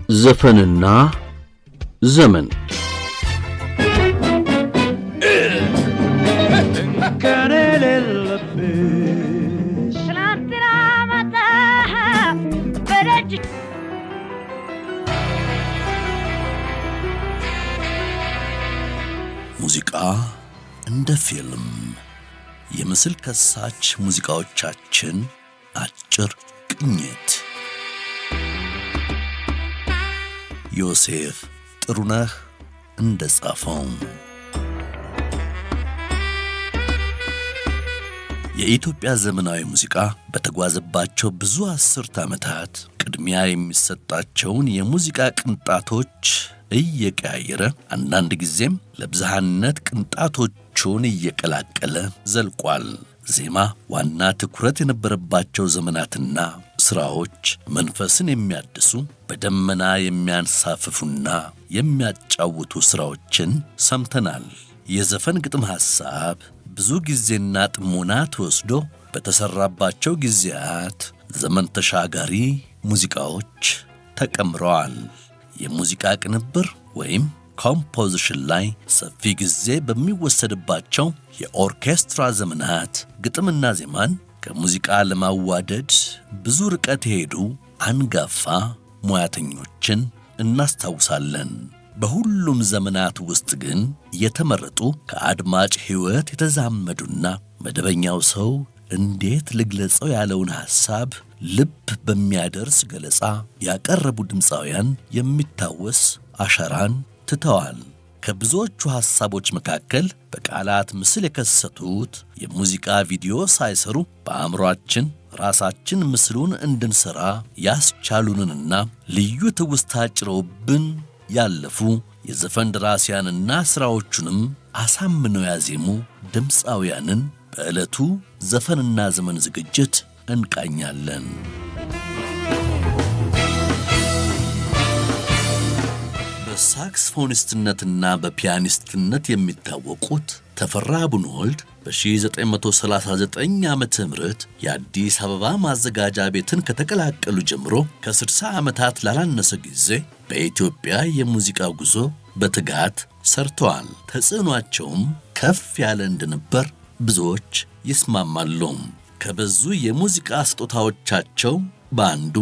ዘፈንና ዘመን ሙዚቃ እንደ ፊልም የምስል ከሳች ሙዚቃዎቻችን አጭር ቅኝት ዮሴፍ ጥሩነህ እንደጻፈው የኢትዮጵያ ዘመናዊ ሙዚቃ በተጓዘባቸው ብዙ አስርት ዓመታት ቅድሚያ የሚሰጣቸውን የሙዚቃ ቅንጣቶች እየቀያየረ አንዳንድ ጊዜም ለብዝሃነት ቅንጣቶቹን እየቀላቀለ ዘልቋል። ዜማ ዋና ትኩረት የነበረባቸው ዘመናትና ስራዎች መንፈስን የሚያድሱ በደመና የሚያንሳፍፉና የሚያጫውቱ ስራዎችን ሰምተናል። የዘፈን ግጥም ሐሳብ ብዙ ጊዜና ጥሞና ተወስዶ በተሰራባቸው ጊዜያት ዘመን ተሻጋሪ ሙዚቃዎች ተቀምረዋል። የሙዚቃ ቅንብር ወይም ኮምፖዚሽን ላይ ሰፊ ጊዜ በሚወሰድባቸው የኦርኬስትራ ዘመናት ግጥምና ዜማን ከሙዚቃ ለማዋደድ ብዙ ርቀት የሄዱ አንጋፋ ሙያተኞችን እናስታውሳለን። በሁሉም ዘመናት ውስጥ ግን የተመረጡ ከአድማጭ ሕይወት የተዛመዱና መደበኛው ሰው እንዴት ልግለጸው ያለውን ሐሳብ ልብ በሚያደርስ ገለጻ ያቀረቡ ድምፃውያን የሚታወስ አሻራን ትተዋል። ከብዙዎቹ ሐሳቦች መካከል በቃላት ምስል የከሰቱት የሙዚቃ ቪዲዮ ሳይሰሩ በአእምሮአችን ራሳችን ምስሉን እንድንሰራ ያስቻሉንና ልዩ ትውስታ ጭረውብን ያለፉ የዘፈን ደራሲያንና ሥራዎቹንም አሳምነው ያዜሙ ድምፃውያንን በዕለቱ ዘፈንና ዘመን ዝግጅት እንቃኛለን። በሳክስፎኒስትነትና በፒያኒስትነት የሚታወቁት ተፈራ ቡነወልድ በ1939 ዓመተ ምህረት የአዲስ አበባ ማዘጋጃ ቤትን ከተቀላቀሉ ጀምሮ ከ60 ዓመታት ላላነሰ ጊዜ በኢትዮጵያ የሙዚቃ ጉዞ በትጋት ሰርተዋል። ተጽዕኗቸውም ከፍ ያለ እንደነበር ብዙዎች ይስማማሉ። ከበዙ የሙዚቃ ስጦታዎቻቸው በአንዱ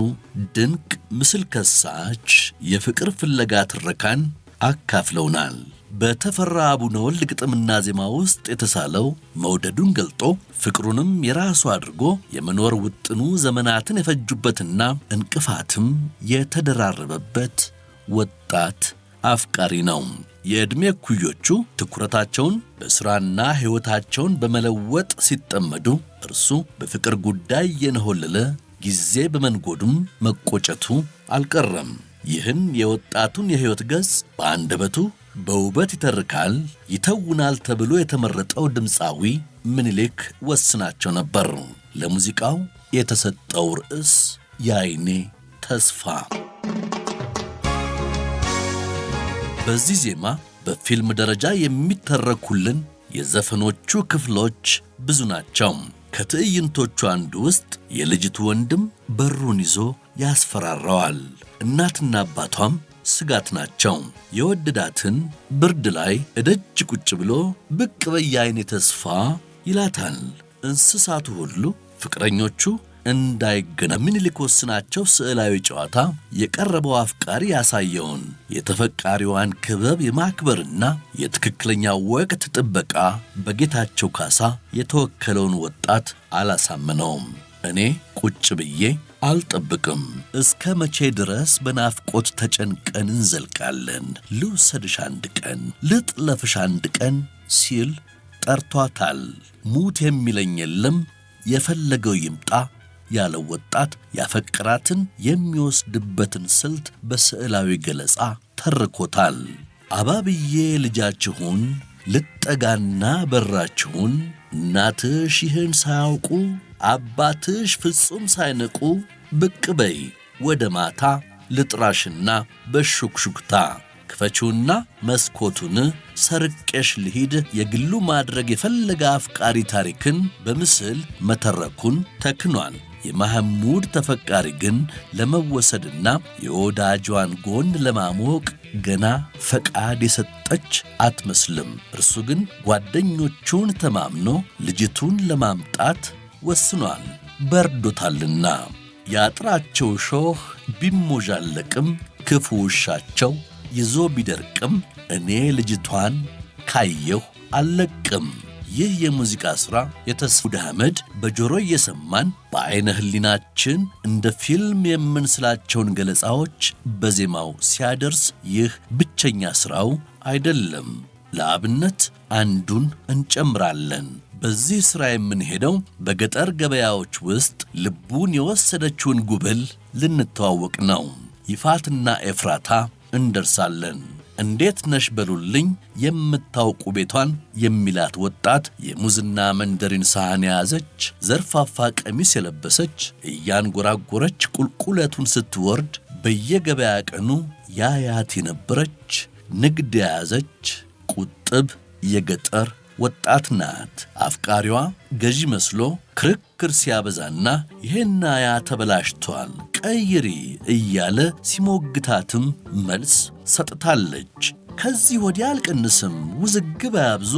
ድንቅ ምስል ከሳች የፍቅር ፍለጋ ትረካን አካፍለውናል። በተፈራ ቡነወልድ ግጥምና ዜማ ውስጥ የተሳለው መውደዱን ገልጦ ፍቅሩንም የራሱ አድርጎ የመኖር ውጥኑ ዘመናትን የፈጁበትና እንቅፋትም የተደራረበበት ወጣት አፍቃሪ ነው። የዕድሜ እኩዮቹ ትኩረታቸውን በሥራና ሕይወታቸውን በመለወጥ ሲጠመዱ እርሱ በፍቅር ጉዳይ የነሆለለ ጊዜ በመንጎዱም መቆጨቱ አልቀረም። ይህን የወጣቱን የሕይወት ገጽ በአንደበቱ በውበት ይተርካል፣ ይተውናል ተብሎ የተመረጠው ድምፃዊ ምኒልክ ወስናቸው ነበር። ለሙዚቃው የተሰጠው ርዕስ የዓይኔ ተስፋ። በዚህ ዜማ በፊልም ደረጃ የሚተረኩልን የዘፈኖቹ ክፍሎች ብዙ ናቸው። ከትዕይንቶቹ አንዱ ውስጥ የልጅቱ ወንድም በሩን ይዞ ያስፈራራዋል። እናትና አባቷም ስጋት ናቸው። የወደዳትን ብርድ ላይ እደጅ ቁጭ ብሎ ብቅ በይ የዓይኔ ተስፋ ይላታል። እንስሳቱ ሁሉ ፍቅረኞቹ እንዳይገናኙ ምኒልክ ወስናቸው ስዕላዊ ጨዋታ የቀረበው አፍቃሪ ያሳየውን የተፈቃሪዋን ክበብ የማክበርና የትክክለኛ ወቅት ጥበቃ በጌታቸው ካሳ የተወከለውን ወጣት አላሳመነውም። እኔ ቁጭ ብዬ አልጠብቅም፣ እስከ መቼ ድረስ በናፍቆት ተጨንቀን እንዘልቃለን? ልውሰድሽ አንድ ቀን፣ ልጥለፍሽ አንድ ቀን ሲል ጠርቷታል። ሙት የሚለኝ የለም የፈለገው ይምጣ ያለው ወጣት ያፈቅራትን የሚወስድበትን ስልት በስዕላዊ ገለጻ ተርኮታል። አባብዬ ልጃችሁን ልጠጋና በራችሁን እናትሽ ይህን ሳያውቁ አባትሽ ፍጹም ሳይነቁ ብቅ በይ ወደ ማታ ልጥራሽና በሹክሹክታ ክፈቹና መስኮቱን ሰርቄሽ ልሂድ የግሉ ማድረግ የፈለገ አፍቃሪ ታሪክን በምስል መተረኩን ተክኗል። የማህሙድ ተፈቃሪ ግን ለመወሰድና የወዳጇን ጎን ለማሞቅ ገና ፈቃድ የሰጠች አትመስልም። እርሱ ግን ጓደኞቹን ተማምኖ ልጅቱን ለማምጣት ወስኗል። በርዶታልና ያጥራቸው ሾህ ቢሞዣለቅም ክፉ ውሻቸው ይዞ ቢደርቅም እኔ ልጅቷን ካየሁ አልለቅም። ይህ የሙዚቃ ሥራ የተስፉ አህመድ በጆሮ እየሰማን በዐይነ ህሊናችን እንደ ፊልም የምንስላቸውን ገለጻዎች በዜማው ሲያደርስ ይህ ብቸኛ ሥራው አይደለም። ለአብነት አንዱን እንጨምራለን። በዚህ ሥራ የምንሄደው በገጠር ገበያዎች ውስጥ ልቡን የወሰደችውን ጉብል ልንተዋወቅ ነው። ይፋትና ኤፍራታ እንደርሳለን። እንዴት ነሽ በሉልኝ የምታውቁ ቤቷን የሚላት ወጣት የሙዝና መንደሪን ሳህን የያዘች ዘርፋፋ ቀሚስ የለበሰች እያንጎራጎረች ቁልቁለቱን ስትወርድ በየገበያ ቀኑ ያያት የነበረች ንግድ የያዘች ቁጥብ የገጠር ወጣት ናት። አፍቃሪዋ ገዢ መስሎ ክርክር ሲያበዛና ይሄና ያ ተበላሽቷል ቀይሪ እያለ ሲሞግታትም መልስ ሰጥታለች። ከዚህ ወዲያ አልቀንስም ውዝግብ አያብዙ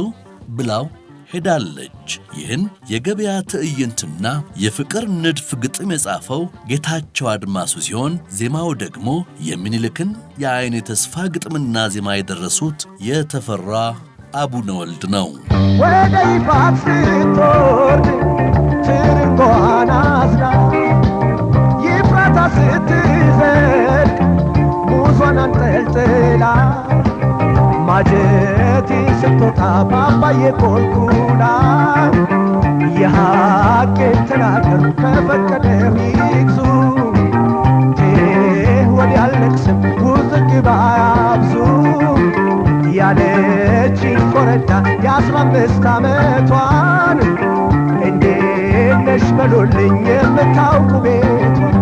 ብላው ሄዳለች። ይህን የገበያ ትዕይንትና የፍቅር ንድፍ ግጥም የጻፈው ጌታቸው አድማሱ ሲሆን ዜማው ደግሞ የሚኒልክን የዐይኔ ተስፋ ግጥምና ዜማ የደረሱት የተፈራ አቡነ ወልድ ነው። ወደ ይፋት ስትወርድ ትርንጎዋን አዝላ ይፍራታ ስትዘልቅ ሙዟን አንጠልጥላ ማጀቴ ስትወጣ ባባዬ ቆልቁላ የሐቄን ተናገሩ ከፈቀደው ይግዙ ወዲያ አልነቅስም ውዝግብ አያብዙ ያለችኝ ኮረዳ የ15 ዓመቷን እንዴት ነሽ በሉልኝ የምታውቁ ቤቷን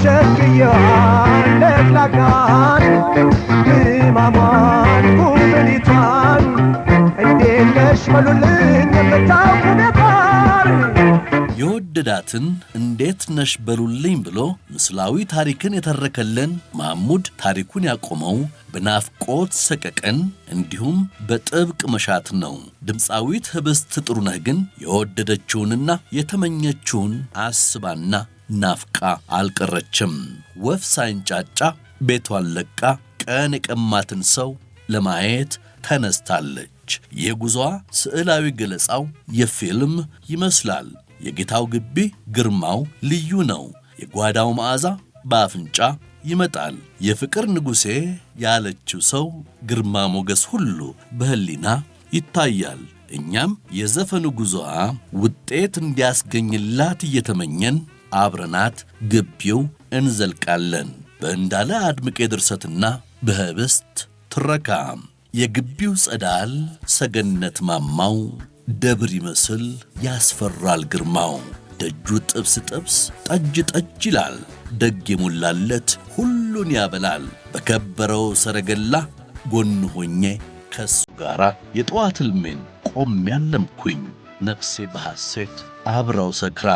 ሸክየዋን ለፍላጋን ህማሟን ጉብሊቷን እንዴት ነሽ በሉልኝ የምታውቁ ቤቷን የወደዳትን እንዴት ነሽ በሉልኝ ብሎ ምስላዊ ታሪክን የተረከልን ማህሙድ ታሪኩን ያቆመው በናፍቆት ሰቀቀን እንዲሁም በጥብቅ መሻት ነው። ድምፃዊት ህብስት ጥሩነህ ግን የወደደችውንና የተመኘችውን አስባና ናፍቃ አልቀረችም። ወፍ ሳይንጫጫ ቤቷን ለቃ ቀን የቀማትን ሰው ለማየት ተነስታለች። የጉዞዋ ስዕላዊ ገለጻው የፊልም ይመስላል። የጌታው ግቢ ግርማው ልዩ ነው። የጓዳው መዓዛ በአፍንጫ ይመጣል። የፍቅር ንጉሴ ያለችው ሰው ግርማ ሞገስ ሁሉ በህሊና ይታያል። እኛም የዘፈኑ ጉዞዋ ውጤት እንዲያስገኝላት እየተመኘን አብረናት ግቢው እንዘልቃለን። በእንዳለ አድምቄ ድርሰትና በህብስት ትረካ የግቢው ጸዳል ሰገነት ማማው ደብር ይመስል ያስፈራል ግርማው። ደጁ ጥብስ ጥብስ ጠጅ ጠጅ ይላል። ደግ የሞላለት ሁሉን ያበላል። በከበረው ሰረገላ ጎን ሆኜ ከሱ ጋራ የጠዋት ሕልሜን ቆም ያለምኩኝ ነፍሴ በሐሴት አብራው ሰክራ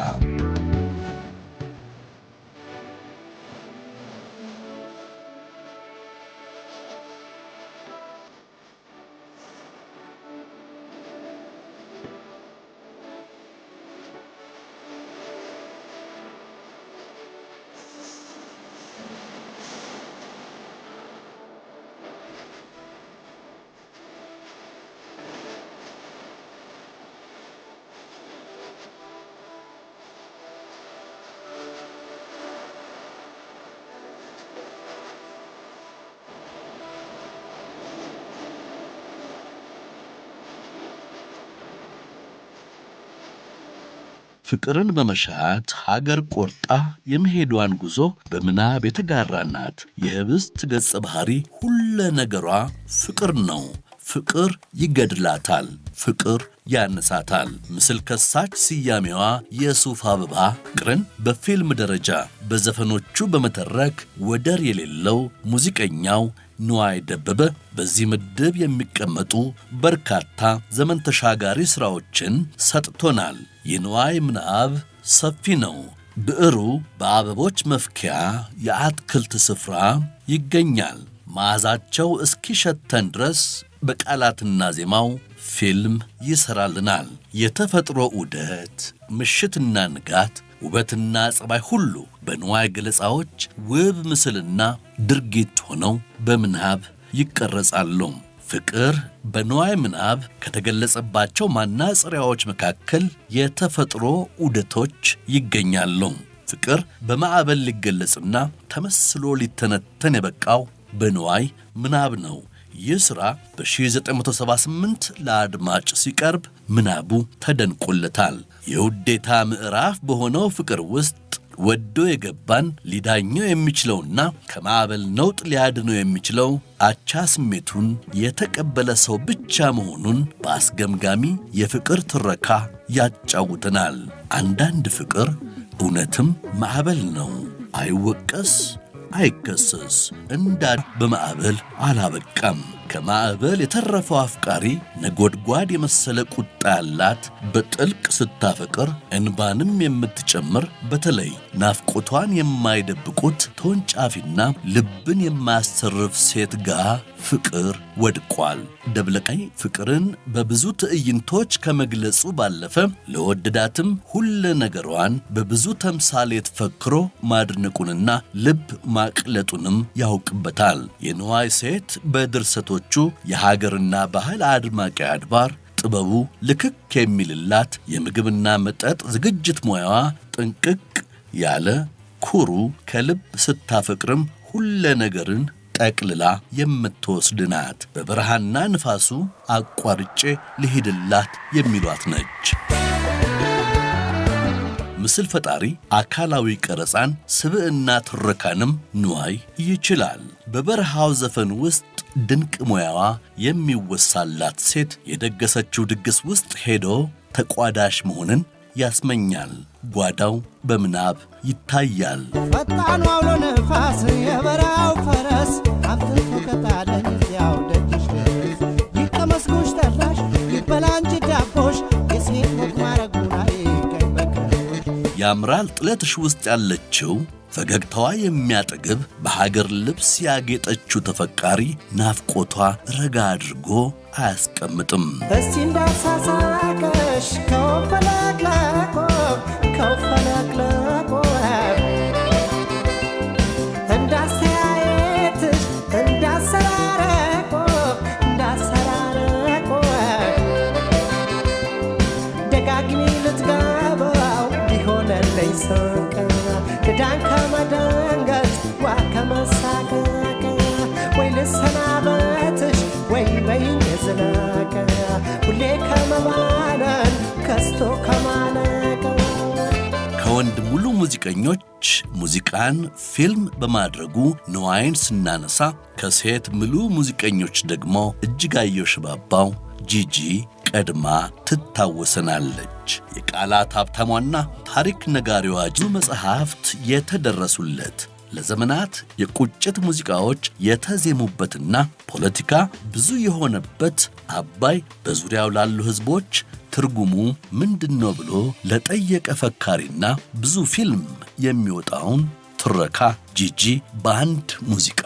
ፍቅርን በመሻት ሀገር ቆርጣ የመሄዷን ጉዞ በምናብ የተጋራናት የህብስት ገጸ ባህሪ ሁለ ነገሯ ፍቅር ነው። ፍቅር ይገድላታል፣ ፍቅር ያነሳታል። ምስል ከሳች ስያሜዋ የሱፍ አበባ ፍቅርን በፊልም ደረጃ በዘፈኖቹ በመተረክ ወደር የሌለው ሙዚቀኛው ንዋይ ደበበ በዚህ ምድብ የሚቀመጡ በርካታ ዘመን ተሻጋሪ ሥራዎችን ሰጥቶናል። የንዋይ ምናብ ሰፊ ነው። ብዕሩ በአበቦች መፍኪያ የአትክልት ስፍራ ይገኛል። መዓዛቸው እስኪሸተን ድረስ በቃላትና ዜማው ፊልም ይሰራልናል። የተፈጥሮ ዑደት፣ ምሽትና ንጋት፣ ውበትና ጸባይ ሁሉ በንዋይ ገለጻዎች ውብ ምስልና ድርጊት ሆነው በምናብ ይቀረጻሉ። ፍቅር በንዋይ ምናብ ከተገለጸባቸው ማናጸሪያዎች መካከል የተፈጥሮ ዑደቶች ይገኛሉ። ፍቅር በማዕበል ሊገለጽና ተመስሎ ሊተነተን የበቃው በንዋይ ምናብ ነው። ይህ ሥራ በ1978 ለአድማጭ ሲቀርብ ምናቡ ተደንቆለታል። የውዴታ ምዕራፍ በሆነው ፍቅር ውስጥ ወዶ የገባን ሊዳኘው የሚችለውና ከማዕበል ነውጥ ሊያድነው የሚችለው አቻ ስሜቱን የተቀበለ ሰው ብቻ መሆኑን በአስገምጋሚ የፍቅር ትረካ ያጫውተናል። አንዳንድ ፍቅር እውነትም ማዕበል ነው፣ አይወቀስ አይከሰስ። እንዳል በማዕበል አላበቃም። ከማዕበል የተረፈው አፍቃሪ ነጎድጓድ የመሰለ ቁጣ ያላት፣ በጥልቅ ስታፈቅር እንባንም የምትጨምር፣ በተለይ ናፍቆቷን የማይደብቁት ተወንጫፊና ልብን የማያሰርፍ ሴት ጋር ፍቅር ወድቋል። ደብለቃይ ፍቅርን በብዙ ትዕይንቶች ከመግለጹ ባለፈ ለወደዳትም ሁለ ነገሯን በብዙ ተምሳሌት ፈክሮ ማድነቁንና ልብ ማቅለጡንም ያውቅበታል። የንዋይ ሴት በድርሰቶቹ የሀገርና ባህል አድማቂ አድባር፣ ጥበቡ ልክክ የሚልላት፣ የምግብና መጠጥ ዝግጅት ሙያዋ ጥንቅቅ ያለ፣ ኩሩ፣ ከልብ ስታፈቅርም ሁለ ነገርን ጠቅልላ የምትወስድ ናት። በበረሃና ንፋሱ አቋርጬ ልሂድላት የሚሏት ነች። ምስል ፈጣሪ አካላዊ ቀረጻን፣ ስብዕና ትረካንም ንዋይ ይችላል። በበረሃው ዘፈን ውስጥ ድንቅ ሙያዋ የሚወሳላት ሴት የደገሰችው ድግስ ውስጥ ሄዶ ተቋዳሽ መሆንን ያስመኛል። ጓዳው በምናብ ይታያል። ፈጣኑ አውሎ ነፋስ የበረሃው ፈረስ አምጥቶ ከጣለኝ ያው ደጅሽ ድረስ ይቀመስ ጎሽ ጠላሽ ይበላ እንጂ ዳቦሽ የሴት ወግ ማረጉን አይቀኝ በቀሮሽ። ያምራል ጥለትሽ ውስጥ ያለችው ፈገግታዋ የሚያጠግብ በሀገር ልብስ ያጌጠችው ተፈቃሪ ናፍቆቷ ረጋ አድርጎ አያስቀምጥም። እስቲ እንዳሳሳቀሽ ከወፈለቅለቆ ከወፈለቅለቆ እንዳስተያየትሽ እንዳሰራረቆ እንዳሰራረቆ ደጋግሚ ልትገባው ቢሆነለኝ ሰቀ ድዳን ከመደንገጥ ዋ ከመሳቀቅ ወይ ልሰናበትሽ ወይ በይኝ ዝለቀ ሁሌ ከመባነን ከስቶ ከማለቀ። ከወንድ ሙሉ ሙዚቀኞች ሙዚቃን ፊልም በማድረጉ ንዋይን ስናነሳ፣ ከሴት ሙሉ ሙዚቀኞች ደግሞ እጅጋየሁ ሽባባው ጂጂ ቀድማ ትታወሰናለች። የቃላት ሀብታሟና ታሪክ ነጋሪዋ ብዙ መጽሐፍት የተደረሱለት፣ ለዘመናት የቁጭት ሙዚቃዎች የተዜሙበትና ፖለቲካ ብዙ የሆነበት አባይ በዙሪያው ላሉ ሕዝቦች ትርጉሙ ምንድነው ብሎ ለጠየቀ ፈካሪና ብዙ ፊልም የሚወጣውን ትረካ ጂጂ በአንድ ሙዚቃ